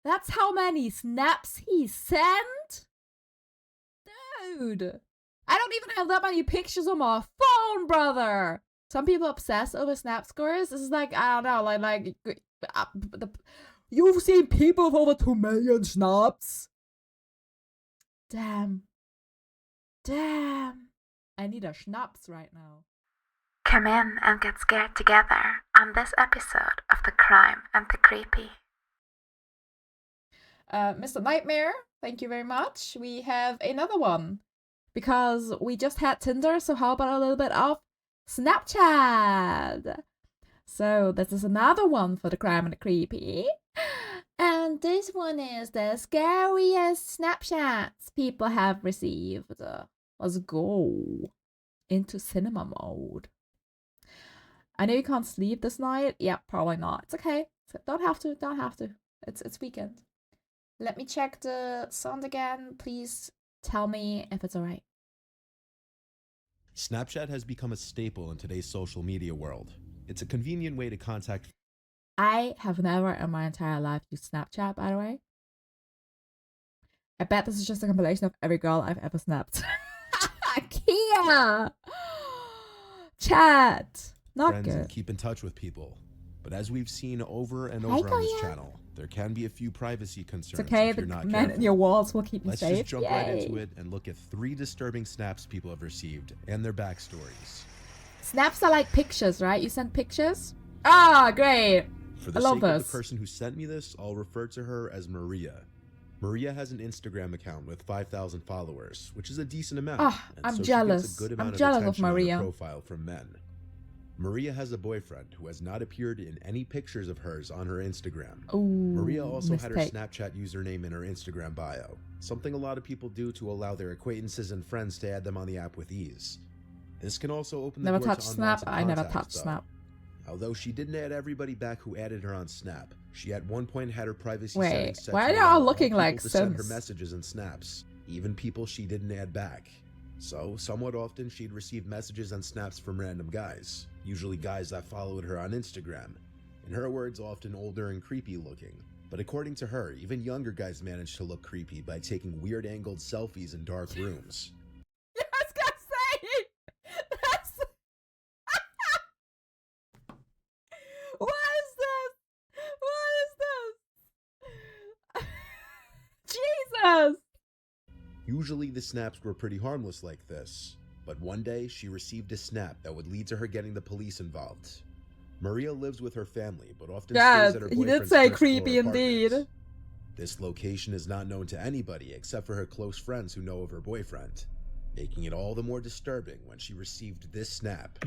That's how many snaps he sent? Dude. I don't even have that many pictures on my phone, brother. Some people obsess over snap scores. This is like, I don't know, you've seen people with over 2 million snaps? Damn. Damn. I need a schnapps right now. Come in and get scared together on this episode of The Crime and the Creepy. Mr. Nightmare, thank you very much. We have another one. Because we just had Tinder, so how about a little bit of Snapchat? So this is another one for the crime and the creepy. And this one is the scariest Snapchats people have received. Let's go into cinema mode. I know you can't sleep this night. Yeah, probably not. It's okay. Don't have to. It's weekend. Let me check the sound again. Please tell me if it's alright. Snapchat has become a staple in today's social media world. It's a convenient way to contact. I have never in my entire life used Snapchat, by the way. I bet this is just a compilation of every girl I've ever snapped. Kia! Chat! Not friends good. And keep in touch with people. But as we've seen over and over on this channel, there can be a few privacy concerns. It's okay, if the you're not men careful. in your walls will keep you Let's safe. just jump Yay. right into it and look at 3 disturbing snaps people have received and their backstories. Snaps are like pictures, right? You send pictures? Ah, great. For the I love sake of this. the person who sent me this, I'll refer to her as Maria. Maria has an Instagram account with 5,000 followers, which is a decent amount. Ah, and I'm so jealous. She gets a good I'm amount jealous of of attention on Maria. her profile from men. Maria has a boyfriend who has not appeared in any pictures of hers on her Instagram. Ooh, Maria also had her mistake. Snapchat username in her Instagram bio, something a lot of people do to allow their acquaintances and friends to add them on the app with ease. This can also open the Never door touched to Snap. unwanted I never contacts, touched though. Snap. Although she didn't add everybody back who added her on Snap, she at one point had her privacy Wait, settings set why to are they all allow looking people like to send her Sims? messages and snaps, even people she didn't add back. So, somewhat often she'd receive messages and snaps from random guys, usually guys that followed her on Instagram. In her words, often older and creepy looking. But according to her, even younger guys managed to look creepy by taking weird angled selfies in dark rooms. Yeah, I was gonna say! That's... What is this? What is this? Jesus! Usually the snaps were pretty harmless like this, but one day she received a snap that would lead to her getting the police involved. Maria lives with her family, but often Yeah, stays at her he did boyfriend's say first floor creepy indeed. apartment. This location is not known to anybody except for her close friends who know of her boyfriend, making it all the more disturbing when she received this snap.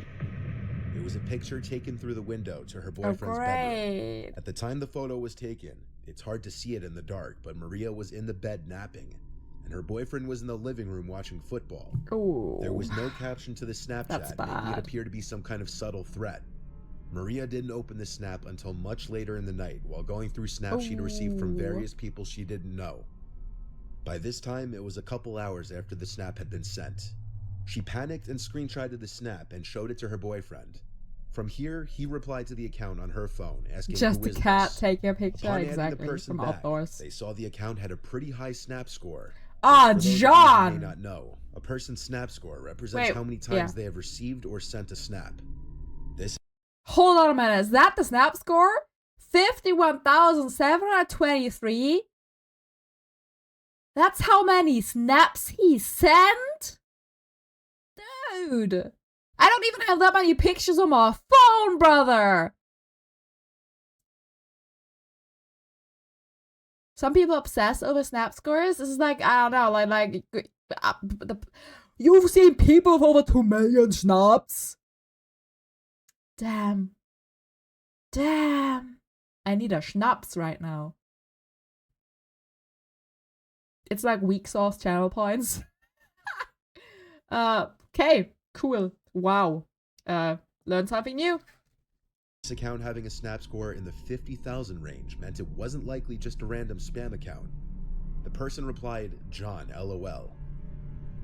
It was a picture taken through the window to her boyfriend's bedroom. At the time the photo was taken, it's hard to see it in the dark, but Maria was in the bed napping, and her boyfriend was in the living room watching football. Ooh. There was no caption to the Snapchat, making it appear to be some kind of subtle threat. Maria didn't open the snap until much later in the night while going through snaps she'd received from various people she didn't know. By this time, it was a couple hours after the snap had been sent. She panicked and screenshotted the snap and showed it to her boyfriend. From here, he replied to the account on her phone, asking Just who a is cat this? taking a picture, Upon adding exactly, the person from back, outdoors. they saw the account had a pretty high snap score. Ah, For those of you who John! may not know, a person's snap score represents how many times they have received or sent a snap. This Hold on a minute, is that the snap score? 51,723? That's how many snaps he sent? Dude! I don't even have that many pictures on my phone, brother! Some people obsess over snap scores. This is like, I don't know, you've seen people with over 2 million snaps? Damn. Damn. I need a schnapps right now. It's like weak sauce channel points. Okay, cool. Wow. Learn something new. This account having a snap score in the 50,000 range meant it wasn't likely just a random spam account. The person replied, John, LOL.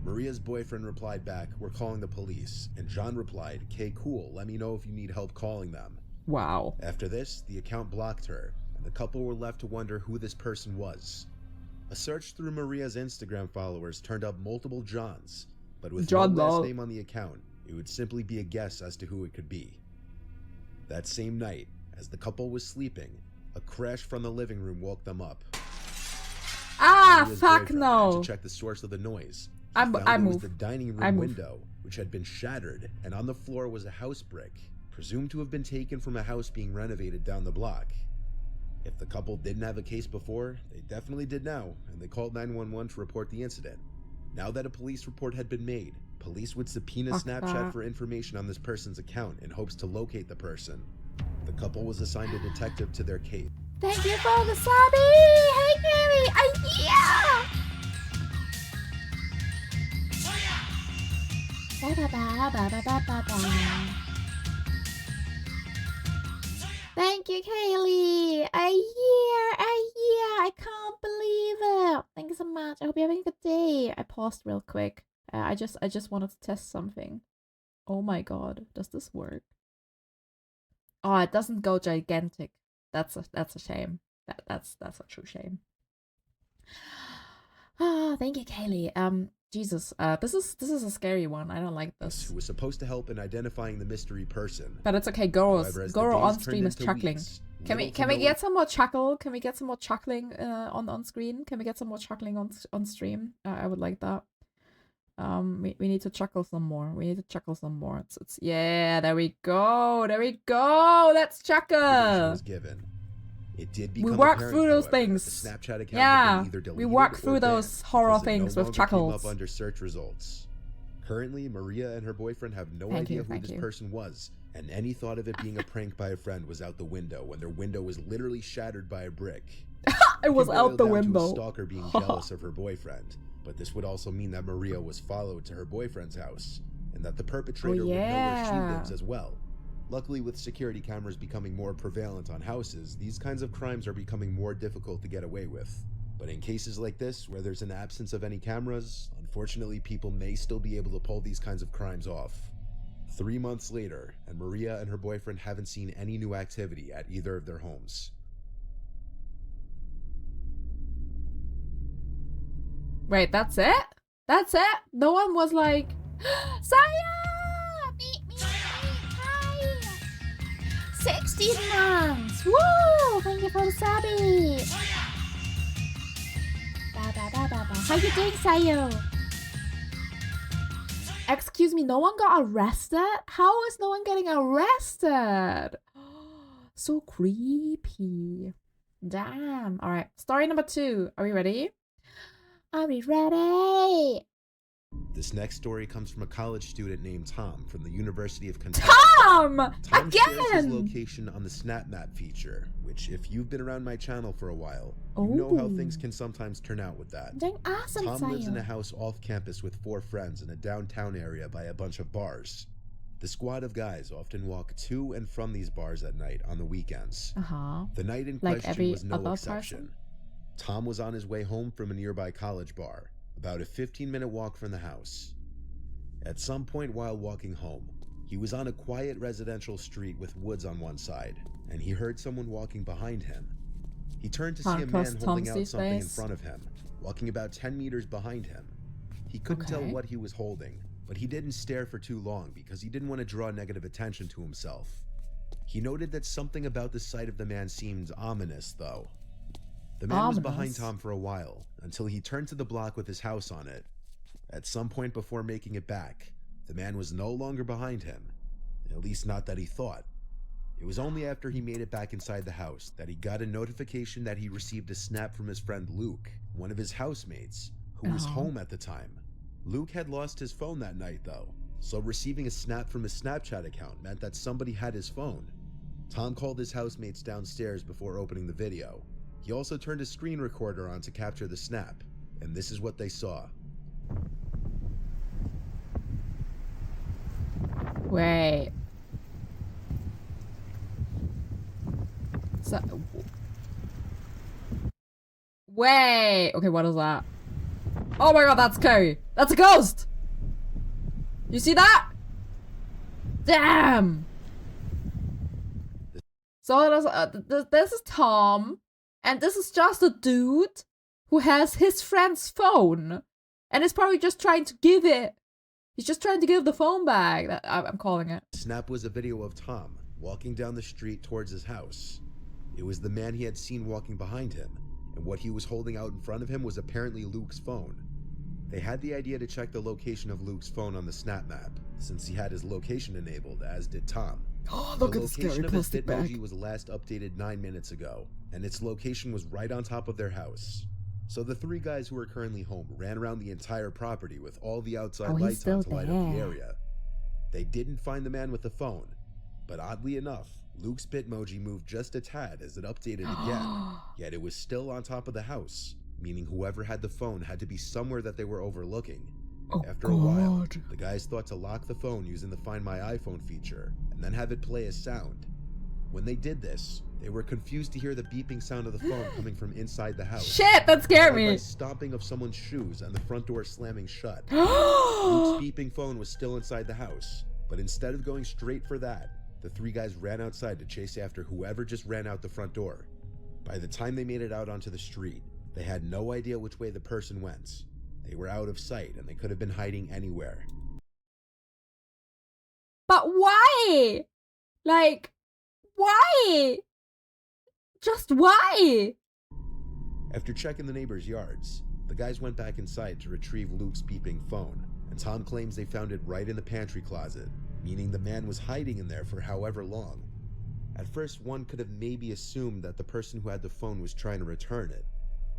Maria's boyfriend replied back, we're calling the police, and John replied, "Okay, cool, let me know if you need help calling them." Wow. After this, the account blocked her, and and the couple were left to wonder who this person was. A search through Maria's Instagram followers turned up multiple Johns, but with no last name on the account, it would simply be a guess as to who it could be. That same night, as the couple was sleeping, a crash from the living room woke them up. Ah, fuck no! To check the source of the noise, I moved. was the dining room window, which had been shattered, and on the floor was a house brick, presumed to have been taken from a house being renovated down the block. If the couple didn't have a case before, they definitely did now, and they called 911 to report the incident. Now that a police report had been made, police would subpoena Snapchat for information on this person's account in hopes to locate the person. The couple was assigned a detective to their case. Thank you for the subby! Hey, Carrie! Yeah! Thank you, Kaylee! A year! I can't believe it! Thank you so much. I hope you're having a good day. I paused real quick. I just wanted to test something. Oh my god, does this work? Oh, it doesn't go gigantic. That's a shame. That's a true shame. Ah, thank you, Kaylee. Jesus, this is a scary one. I don't like this. Who was supposed to help in identifying the mystery person. But it's okay. Goro on stream is chuckling. Can we get some more chuckle? Can we get some more chuckling on screen? Can we get some more chuckling on stream? I would like that. We need to chuckle some more. It's yeah, there we go. Let's chuckle. Was given. It did we work through those things. Snapchat account yeah, we work through those horror things with chuckles. Came up under search results. Currently, Maria and her boyfriend have no idea who this person was, and any thought of it being a prank by a friend was out the window when their window was literally shattered by a brick. It was out the window. To a stalker being jealous of her boyfriend, but this would also mean that Maria was followed to her boyfriend's house, and that the perpetrator would know where she lives as well. Luckily, with security cameras becoming more prevalent on houses, these kinds of crimes are becoming more difficult to get away with. But in cases like this, where there's an absence of any cameras, unfortunately people may still be able to pull these kinds of crimes off. 3 months later, and Maria and her boyfriend haven't seen any new activity at either of their homes. Wait, that's it? That's it? No one was like, Saya! Meet me! Hi! 16 months! Woo! Thank you for the subby! How you doing, Sayo? Excuse me, no one got arrested? How is no one getting arrested? So creepy. Damn. Alright, story number 2. Are we ready? Are we ready? This next story comes from a college student named Tom from the University of Kentucky. Tom again! Shares his location on the Snap Map feature, which if you've been around my channel for a while, you know how things can sometimes turn out with that. Doing awesome, Tom lives in a house off campus with 4 friends in a downtown area by a bunch of bars. The squad of guys often walk to and from these bars at night on the weekends. The night in question was no exception. Tom was on his way home from a nearby college bar, about a 15-minute walk from the house. At some point while walking home, he was on a quiet residential street with woods on one side, and he heard someone walking behind him. He turned to see a man holding out something in front of him, walking about 10 meters behind him. He couldn't tell what he was holding, but he didn't stare for too long because he didn't want to draw negative attention to himself. He noted that something about the sight of the man seemed ominous, though. The man was behind Tom for a while, until he turned to the block with his house on it. At some point before making it back, the man was no longer behind him, at least not that he thought. It was only after he made it back inside the house that he got a notification that he received a snap from his friend Luke, one of his housemates, who was home at the time. Luke had lost his phone that night though, so receiving a snap from his Snapchat account meant that somebody had his phone. Tom called his housemates downstairs before opening the video. He also turned a screen recorder on to capture the snap, and this is what they saw. Wait. So, wait. Okay, what is that? Oh my god, that's scary. That's a ghost! You see that? Damn! So this is Tom, and this is just a dude who has his friend's phone, and is probably just trying to give it. He's just trying to give the phone back. I'm calling it. Snap was a video of Tom walking down the street towards his house. It was the man he had seen walking behind him, and what he was holding out in front of him was apparently Luke's phone. They had the idea to check the location of Luke's phone on the Snap map, since he had his location enabled, as did Tom. Oh, look at the scary plastic bag. Bitmoji was last updated 9 minutes ago, and its location was right on top of their house. So the 3 guys who are currently home ran around the entire property with all the outside lights on to light up the area. They didn't find the man with the phone, but oddly enough, Luke's Bitmoji moved just a tad as it updated again, yet it was still on top of the house, meaning whoever had the phone had to be somewhere that they were overlooking. After a while, the guys thought to lock the phone using the Find My iPhone feature, and then have it play a sound. When they did this, they were confused to hear the beeping sound of the phone coming from inside the house. Shit, that scared me. By stomping of someone's shoes and the front door slamming shut. Luke's beeping phone was still inside the house, but instead of going straight for that, the 3 guys ran outside to chase after whoever just ran out the front door. By the time they made it out onto the street, they had no idea which way the person went. They were out of sight, and they could have been hiding anywhere. But why? Like, why? Just why? After checking the neighbors' yards, the guys went back inside to retrieve Luke's beeping phone, and Tom claims they found it right in the pantry closet, meaning the man was hiding in there for however long. At first, one could have maybe assumed that the person who had the phone was trying to return it,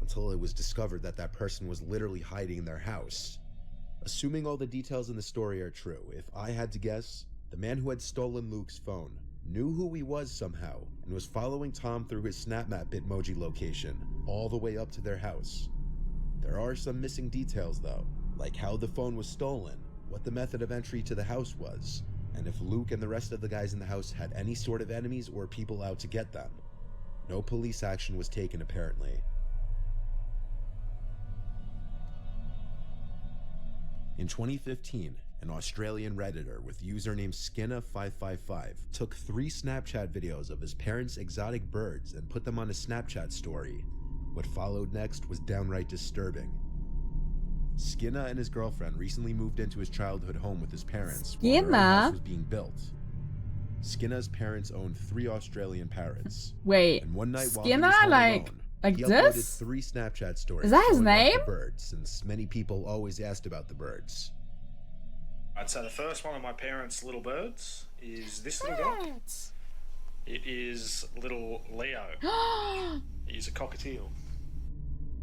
until it was discovered that that person was literally hiding in their house. Assuming all the details in the story are true, if I had to guess, the man who had stolen Luke's phone knew who he was somehow and was following Tom through his SnapMap Bitmoji location all the way up to their house. There are some missing details though, like how the phone was stolen, what the method of entry to the house was, and if Luke and the rest of the guys in the house had any sort of enemies or people out to get them. No police action was taken apparently. In 2015, an Australian Redditor with username Skinna555 took 3 Snapchat videos of his parents' exotic birds and put them on a Snapchat story. What followed next was downright disturbing. Skinna and his girlfriend recently moved into his childhood home with his parents while their own house was being built. Skinna's parents owned 3 Australian parrots. Wait, and one night while Skinna, he was home like alone, Like he this? uploaded 3 Snapchat stories. Is that his name? The birds, since many people always asked about the birds. I'd say the first one of my parents' little birds is this little guy. It is little Leo. He's a cockatiel.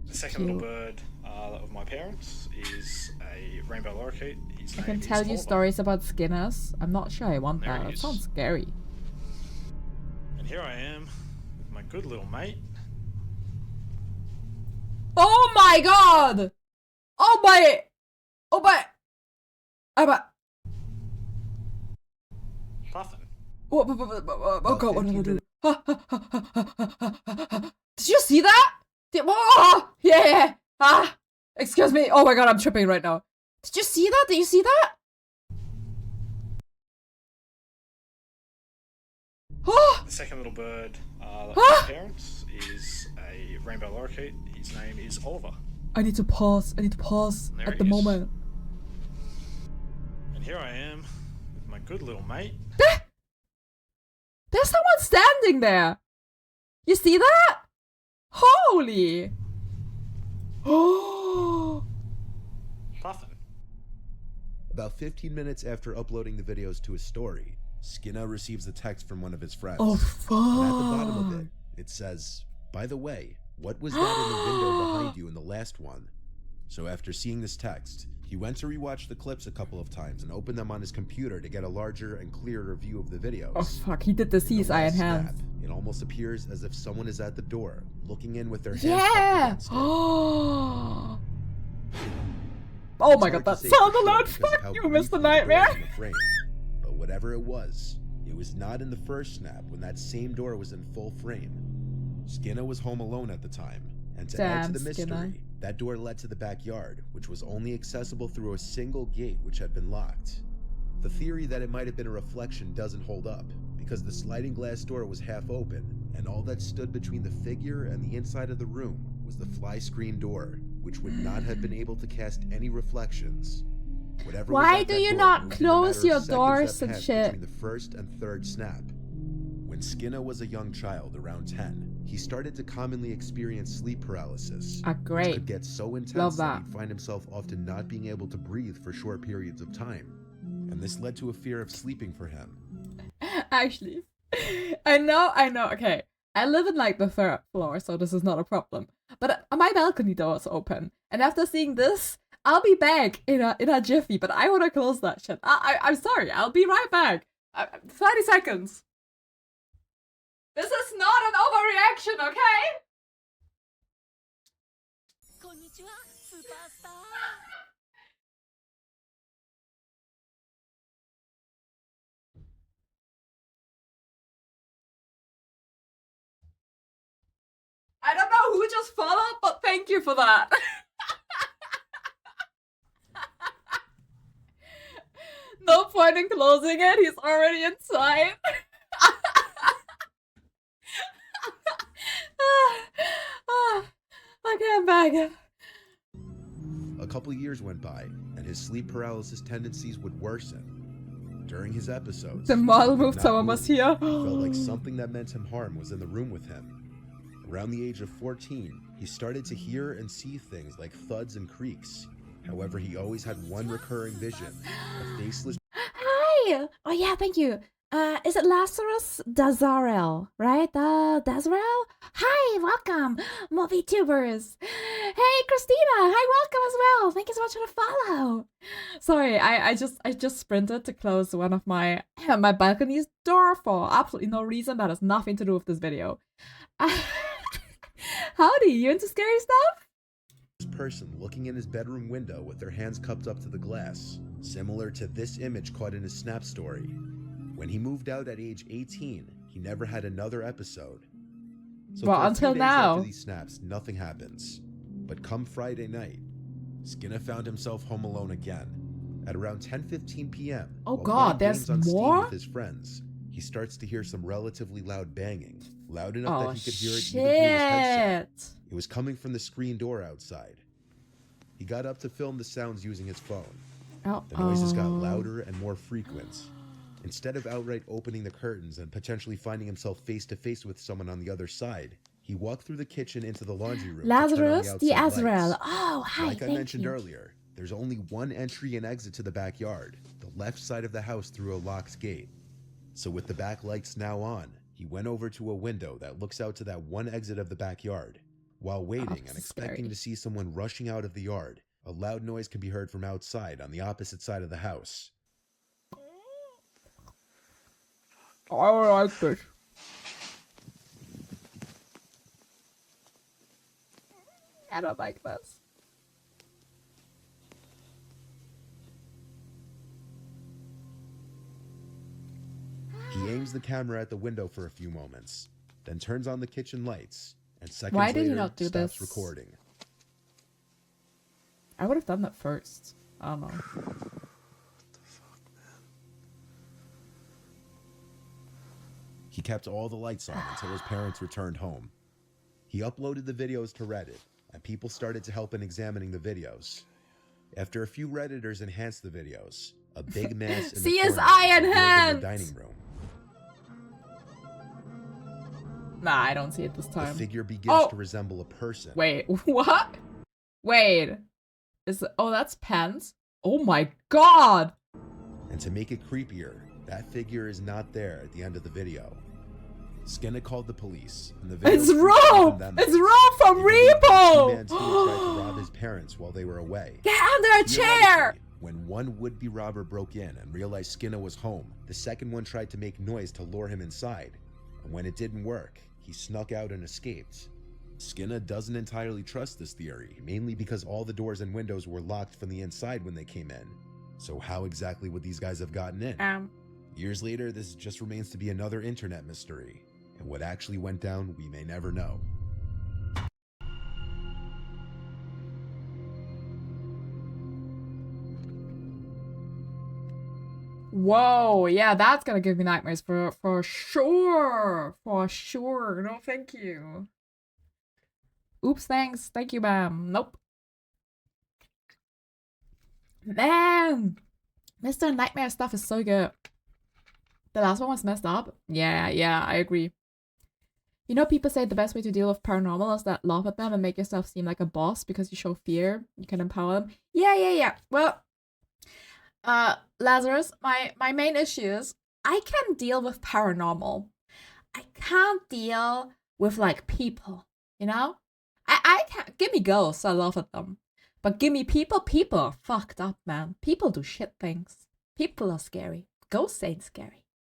The second little bird of my parents is a rainbow lorikeet. His I name can is tell you Oliver. stories about Skinners. I'm not sure I want There that. he It is. sounds scary. And here I am with my good little mate. Oh my god! Oh my! Oh my! Puffin. Oh god, what did I do? Did you see that? Yeah. Excuse me. Oh my god, I'm tripping right now. Did you see that? Did you see that? The second little bird of my parents is a rainbow lorikeet. His name is Oliver. I need to pause There at he the is. moment. And here I am with my good little mate. There's someone standing there. You see that? Holy. Oh. Puffin. About 15 minutes after uploading the videos to his story, Skinna receives a text from one of his friends. Oh And at the bottom of fuck. it, it says, "By the way, what was that in the window behind you in the last one?" So after seeing this text, he went to rewatch the clips a couple of times and opened them on his computer to get a larger and clearer view of the videos. Oh fuck, he did the In the CSI last enhance. snap, it almost appears as if someone is at the door, looking in with their hands Yeah! against it. Oh It's my hard god, to that say sound for sure alone. because of Fuck how you, briefly Mr. the door Nightmare. is in the frame. But whatever it was not in the first snap when that same door was in full frame. Skinna was home alone at the time, and to add to Damn, the mystery, Skinna. that door led to the backyard, which was only accessible through a single gate which had been locked. The theory that it might have been a reflection doesn't hold up, because the sliding glass door was half open, and all that stood between the figure and the inside of the room was the fly screen door, which would not have been able to cast any reflections. Whatever was Why at do that you door not moved in a matter close of your seconds doors that and passed shit? between the first and third snap. When Skinner was a young child, around 10, he started to commonly experience sleep paralysis, which Great. could get so intense Love that that. he'd find himself often not being able to breathe for short periods of time. And this led to a fear of sleeping for him. Actually, I know, okay. I live in like the 3rd floor, so this is not a problem. But my balcony door is open, and after seeing this, I'll be back in a jiffy, but I want to close that shit. I'm sorry, I'll be right back. 30 seconds. This is not an overreaction, okay? I don't know who just followed, but thank you for that. No point in closing it, he's already inside. Okay, I'm back. A couple years went by, and his sleep paralysis tendencies would worsen. During his episodes, The model he would moved not someone move. was here. He felt like something that meant him harm was in the room with him. Around the age of 14, he started to hear and see things like thuds and creaks. However, he always had one recurring vision, a faceless... Hi! Oh yeah, thank you. Is it Lazarus Dazarel, right? Dazarel? Hi, welcome, more VTubers. Hey, Christina, hi, welcome as well. Thank you so much for the follow. Sorry, I just sprinted to close one of my balcony's door for absolutely no reason that has nothing to do with this video. Howdy, you into scary stuff? person looking in his bedroom window with their hands cupped up to the glass, similar to this image caught in his Snap story. When he moved out at age 18, he never had another episode. So well, for a until few days now, after these snaps, nothing happens. But come Friday night, Skinner found himself home alone again. At around 10:15 p.m., oh while god, playing there's games on Steam more? with his friends, he starts to hear some relatively loud banging, loud enough Oh that he could hear it shit! even through his headset. It was coming from the screen door outside. He got up to film the sounds using his phone. The noises got louder and more frequent. Instead of outright opening the curtains and potentially finding himself face to face with someone on the other side, he walked through the kitchen into the laundry room Lazarus to the turn on the outside Azrael. lights. Oh, hi. Like I thank mentioned you. earlier, there's only one entry and exit to the backyard, the left side of the house through a locked gate. So with the back lights now on, he went over to a window that looks out to that one exit of the backyard. While waiting and expecting to see someone rushing out of the yard, a loud noise can be heard from outside on the opposite side of the house. I like this. I don't like this. He aims the camera at the window for a few moments, then turns on the kitchen lights, and seconds Why did later he not do stops this? recording. I would have done that first. I don't know. He kept all the lights on until his parents returned home. He uploaded the videos to Reddit, and people started to help in examining the videos. After a few Redditors enhanced the videos, a big mass in the corner was revealed in the dining room. Nah, I don't see it this The time. figure begins to resemble a person. Wait, what? Wait. Oh, that's Pence? Oh my god! And to make it creepier, that figure is not there at the end of the video. Skinner called the police, and the video It's Rob! It's Rob from Repo! Two-man team tried to rob his parents while they were away. Get under a chair! When one would-be robber broke in and realized Skinner was home, the second one tried to make noise to lure him inside. And when it didn't work, he snuck out and escaped. Skinner doesn't entirely trust this theory, mainly because all the doors and windows were locked from the inside when they came in. So how exactly would these guys have gotten in? Years later, this just remains to be another internet mystery. And what actually went down, we may never know. Whoa, yeah, that's gonna give me nightmares for sure. For sure. No, thank you. Oops, thanks. Thank you, ma'am. Nope. Man, Mr. Nightmare stuff is so good. The last one was messed up. Yeah, I agree. You know, people say the best way to deal with paranormal is that laugh at them and make yourself seem like a boss because you show fear. You can empower them. Yeah. Well, Lazarus, my main issue is I can deal with paranormal. I can't deal with like people, you know? I can't give me ghosts, I laugh at them. But give me people are fucked up, man. People do shit things. People are scary. Ghosts ain't scary.